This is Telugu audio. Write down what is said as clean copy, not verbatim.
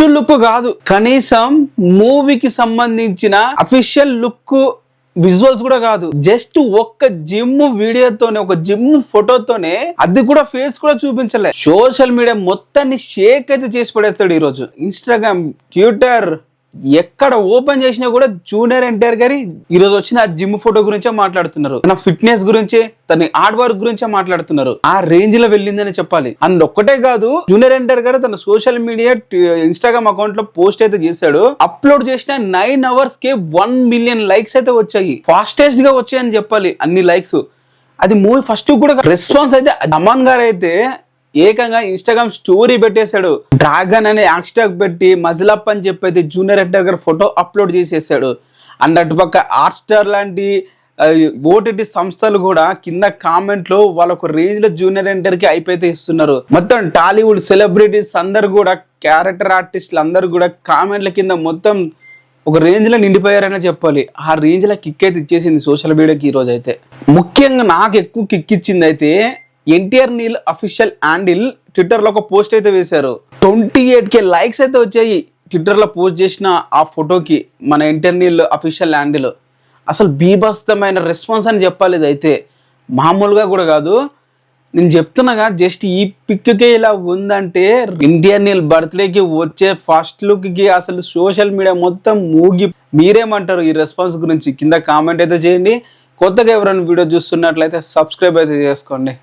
లుక్ కాదు, కనీసం మూవీకి సంబంధించిన అఫీషియల్ లుక్ విజువల్స్ కూడా కాదు, జస్ట్ ఒక్క జిమ్ వీడియోతోనే, ఒక జిమ్ ఫోటోతోనే, అది కూడా ఫేస్ కూడా చూపించలే. సోషల్ మీడియా మొత్తాన్ని షేక్ అయితే చేసి పడేస్తాడు ఈరోజు. ఇన్స్టాగ్రామ్, ట్విట్టర్ ఎక్కడ ఓపెన్ చేసినా కూడా జూనియర్ ఎన్టీఆర్ గారి ఈరోజు వచ్చిన ఆ జిమ్ ఫోటో గురించే మాట్లాడుతున్నారు, తన ఫిట్నెస్ గురించే, తన హార్డ్ వర్క్ గురించే మాట్లాడుతున్నారు. ఆ రేంజ్ లో వెళ్ళిందని చెప్పాలి. అండ్ ఒక్కటే కాదు, జూనియర్ ఎన్టీఆర్ గారు తన సోషల్ మీడియా ఇన్స్టాగ్రామ్ అకౌంట్ లో పోస్ట్ అయితే చేశాడు. అప్లోడ్ చేసిన 9 hours కే 1 million లైక్స్ అయితే వచ్చాయి. ఫాస్టెస్ట్ గా వచ్చాయని చెప్పాలి అన్ని లైక్స్. అది మూవీ ఫస్ట్ కూడా రెస్పాన్స్ అయితే అమాన్ గారు అయితే ఏకంగా ఇన్స్టాగ్రామ్ స్టోరీ పెట్టేశాడు. డ్రాగన్ అనే హ్యాష్ ట్యాగ్ పెట్టి మజిలప్ అని చెప్పి జూనియర్ ఎన్టీఆర్ గారు ఫోటో అప్లోడ్ చేసేసాడు. అండ్ అటుపక్క హాట్ స్టార్ లాంటి ఓటీటీ సంస్థలు కూడా కింద కామెంట్ లో వాళ్ళొక రేంజ్ లో జూనియర్ ఎన్టీఆర్ కి అయిపోతే ఇస్తున్నారు. మొత్తం టాలీవుడ్ సెలబ్రిటీస్ అందరు కూడా, క్యారెక్టర్ ఆర్టిస్టులు అందరు కూడా కామెంట్ల కింద మొత్తం ఒక రేంజ్ లో నిండిపోయారనే చెప్పాలి. ఆ రేంజ్ లో కిక్ అయితే ఇచ్చేసింది సోషల్ మీడియాకి ఈ రోజు అయితే. ముఖ్యంగా నాకు ఎక్కువ కిక్ ఇచ్చింది అయితే NTR Neel official handle Twitter లో ఒక పోస్ట్ అయితే వేశారు. 28K లైక్స్ అయితే వచ్చాయి ట్విట్టర్ లో పోస్ట్ చేసిన ఆ ఫోటోకి మన ఎన్టీఆర్ నీల్ అఫీషియల్ హ్యాండిల్. అసలు బీభత్సమైన రెస్పాన్స్ అని చెప్పాలి. ఇది అయితే మామూలుగా కూడా కాదు. నేను చెప్తున్నాగా, జస్ట్ ఈ పిక్కే ఇలా ఉందంటే ఎన్టీఆర్ నీల్ బర్త్డేకి వచ్చే ఫస్ట్ లుక్ కి అసలు సోషల్ మీడియా మొత్తం మూగి. మీరేమంటారు ఈ రెస్పాన్స్ గురించి? కింద కామెంట్ అయితే చేయండి. కొత్తగా ఎవరైనా వీడియో చూస్తున్నట్లయితే సబ్స్క్రైబ్ అయితే చేసుకోండి.